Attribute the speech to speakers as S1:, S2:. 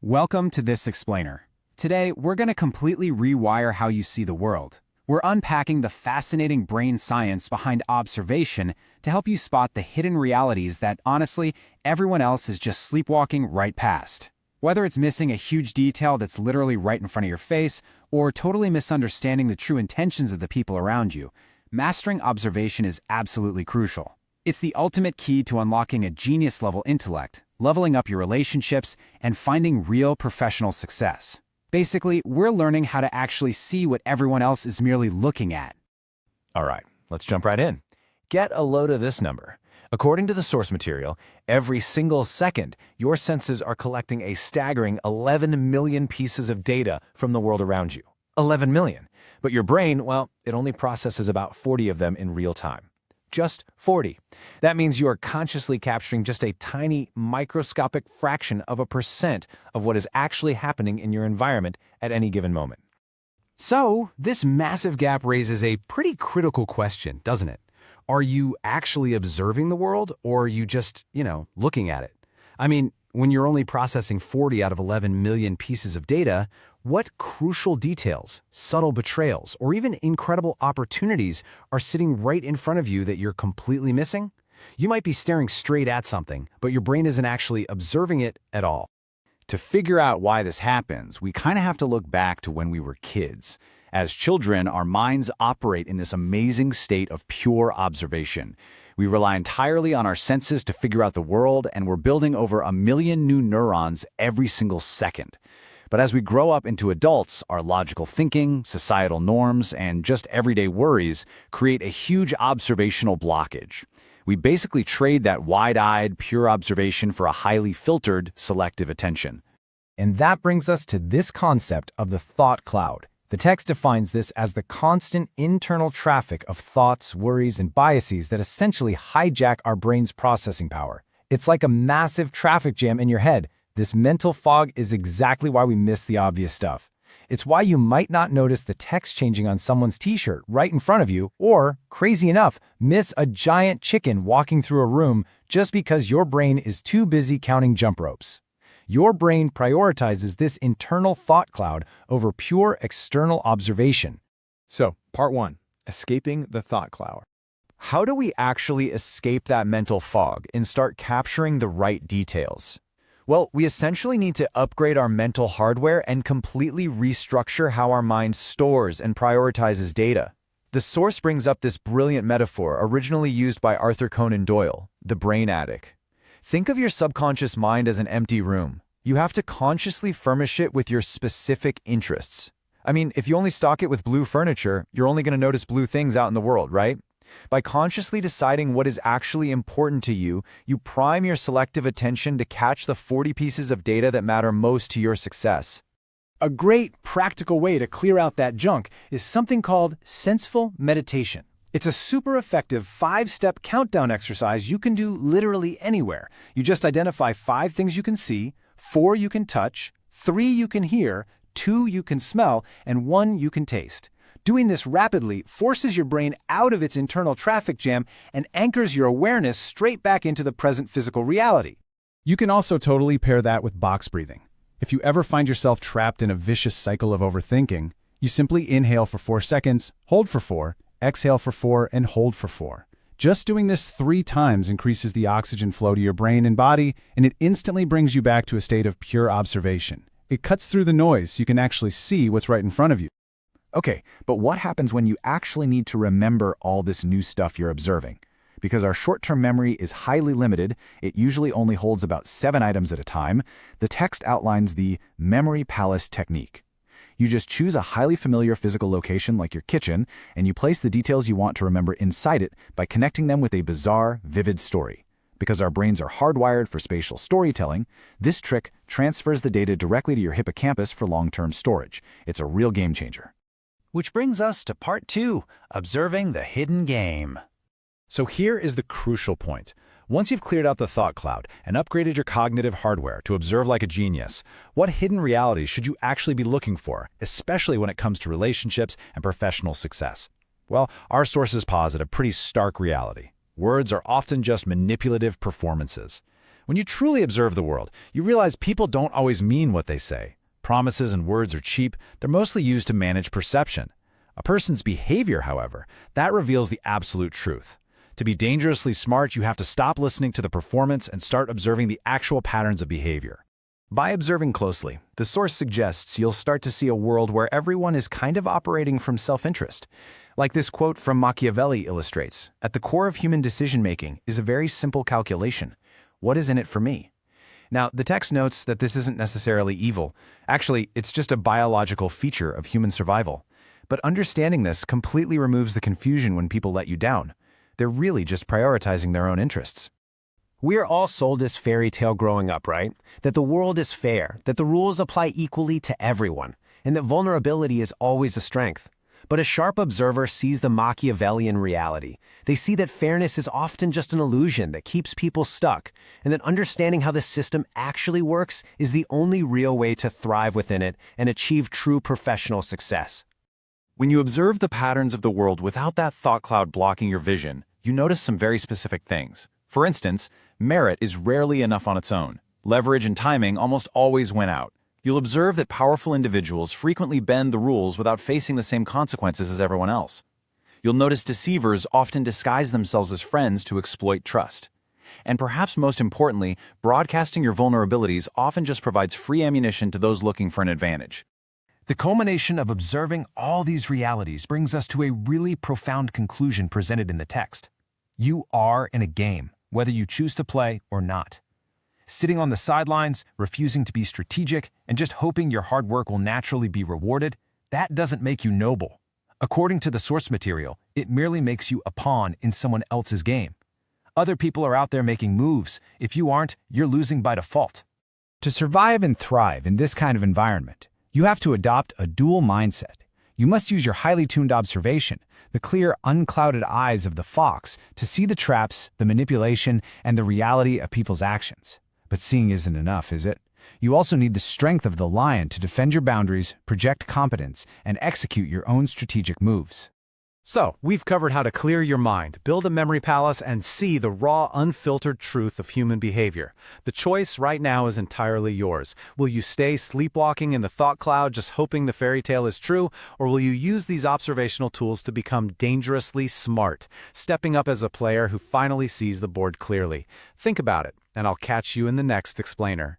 S1: Welcome to This Explainer. Today, we're going to completely rewire how you see the world. We're unpacking the fascinating brain science behind observation to help you spot the hidden realities that, honestly, everyone else is just sleepwalking right past. Whether it's missing a huge detail that's literally right in front of your face, or totally misunderstanding the true intentions of the people around you, mastering observation is absolutely crucial. It's the ultimate key to unlocking a genius-level intellect, leveling up your relationships, and finding real professional success. Basically, we're learning how to actually see what everyone else is merely looking at.
S2: All right, let's jump right in. Get a load of this number. According to the source material, every single second, your senses are collecting a staggering 11 million pieces of data from the world around you. 11 million. But your brain, well, it only processes about 40 of them in real time. Just 40. That means you are consciously capturing just a tiny microscopic fraction of a percent of what is actually happening in your environment at any given moment.
S1: So, this massive gap raises a pretty critical question, doesn't it? Are you actually observing the world, or are you just, looking at it? I mean, when you're only processing 40 out of 11 million pieces of data, what crucial details, subtle betrayals, or even incredible opportunities are sitting right in front of you that you're completely missing? You might be staring straight at something, but your brain isn't actually observing it at all. To figure out why this happens, we kind of have to look back to when we were kids. As children, our minds operate in this amazing state of pure observation. We rely entirely on our senses to figure out the world, and we're building over 1 million new neurons every single second. But as we grow up into adults, our logical thinking, societal norms, and just everyday worries create a huge observational blockage. We basically trade that wide-eyed, pure observation for a highly filtered, selective attention.
S3: And that brings us to this concept of the thought cloud. The text defines this as the constant internal traffic of thoughts, worries, and biases that essentially hijack our brain's processing power. It's like a massive traffic jam in your head. This mental fog is exactly why we miss the obvious stuff. It's why you might not notice the text changing on someone's t-shirt right in front of you, or, crazy enough, miss a giant chicken walking through a room just because your brain is too busy counting jump ropes. Your brain prioritizes this internal thought cloud over pure external observation.
S2: So, part 1, escaping the thought cloud. How do we actually escape that mental fog and start capturing the right details? Well, we essentially need to upgrade our mental hardware and completely restructure how our mind stores and prioritizes data. The source brings up this brilliant metaphor originally used by Arthur Conan Doyle, the brain attic. Think of your subconscious mind as an empty room. You have to consciously furnish it with your specific interests. I mean, if you only stock it with blue furniture, you're only going to notice blue things out in the world, right? By consciously deciding what is actually important to you, you prime your selective attention to catch the 40 pieces of data that matter most to your success.
S3: A great, practical way to clear out that junk is something called senseful meditation. It's a super effective 5-step countdown exercise you can do literally anywhere. You just identify 5 things you can see, 4 you can touch, 3 you can hear, 2 you can smell, and 1 you can taste. Doing this rapidly forces your brain out of its internal traffic jam and anchors your awareness straight back into the present physical reality.
S1: You can also totally pair that with box breathing. If you ever find yourself trapped in a vicious cycle of overthinking, you simply inhale for 4 seconds, hold for 4, exhale for 4, and hold for 4. Just doing this 3 times increases the oxygen flow to your brain and body, and it instantly brings you back to a state of pure observation. It cuts through the noise so you can actually see what's right in front of you.
S2: Okay, but what happens when you actually need to remember all this new stuff you're observing? Because our short-term memory is highly limited, it usually only holds about 7 items at a time, the text outlines the memory palace technique. You just choose a highly familiar physical location like your kitchen, and you place the details you want to remember inside it by connecting them with a bizarre, vivid story. Because our brains are hardwired for spatial storytelling, this trick transfers the data directly to your hippocampus for long-term storage. It's a real game changer.
S3: Which brings us to part 2, observing the hidden game.
S1: So here is the crucial point. Once you've cleared out the thought cloud and upgraded your cognitive hardware to observe like a genius, what hidden realities should you actually be looking for, especially when it comes to relationships and professional success? Well, our sources posit a pretty stark reality. Words are often just manipulative performances.
S2: When you truly observe the world, you realize people don't always mean what they say. Promises and words are cheap, they're mostly used to manage perception. A person's behavior, however, that reveals the absolute truth. To be dangerously smart, you have to stop listening to the performance and start observing the actual patterns of behavior.
S3: By observing closely, the source suggests you'll start to see a world where everyone is kind of operating from self-interest. Like this quote from Machiavelli illustrates, at the core of human decision-making is a very simple calculation. What is in it for me? Now, the text notes that this isn't necessarily evil. Actually, it's just a biological feature of human survival. But understanding this completely removes the confusion when people let you down. They're really just prioritizing their own interests.
S4: We're all sold this fairy tale growing up, right? That the world is fair, that the rules apply equally to everyone, and that vulnerability is always a strength. But a sharp observer sees the Machiavellian reality. They see that fairness is often just an illusion that keeps people stuck, and that understanding how the system actually works is the only real way to thrive within it and achieve true professional success.
S2: When you observe the patterns of the world without that thought cloud blocking your vision, you notice some very specific things. For instance, merit is rarely enough on its own. Leverage and timing almost always win out. You'll observe that powerful individuals frequently bend the rules without facing the same consequences as everyone else. You'll notice deceivers often disguise themselves as friends to exploit trust. And perhaps most importantly, broadcasting your vulnerabilities often just provides free ammunition to those looking for an advantage.
S3: The culmination of observing all these realities brings us to a really profound conclusion presented in the text. You are in a game, whether you choose to play or not. Sitting on the sidelines, refusing to be strategic, and just hoping your hard work will naturally be rewarded, that doesn't make you noble. According to the source material, it merely makes you a pawn in someone else's game. Other people are out there making moves. If you aren't, you're losing by default.
S1: To survive and thrive in this kind of environment, you have to adopt a dual mindset. You must use your highly tuned observation, the clear, unclouded eyes of the fox, to see the traps, the manipulation, and the reality of people's actions. But seeing isn't enough, is it? You also need the strength of the lion to defend your boundaries, project competence, and execute your own strategic moves.
S3: So, we've covered how to clear your mind, build a memory palace, and see the raw, unfiltered truth of human behavior. The choice right now is entirely yours. Will you stay sleepwalking in the thought cloud just hoping the fairy tale is true, or will you use these observational tools to become dangerously smart, stepping up as a player who finally sees the board clearly? Think about it, and I'll catch you in the next explainer.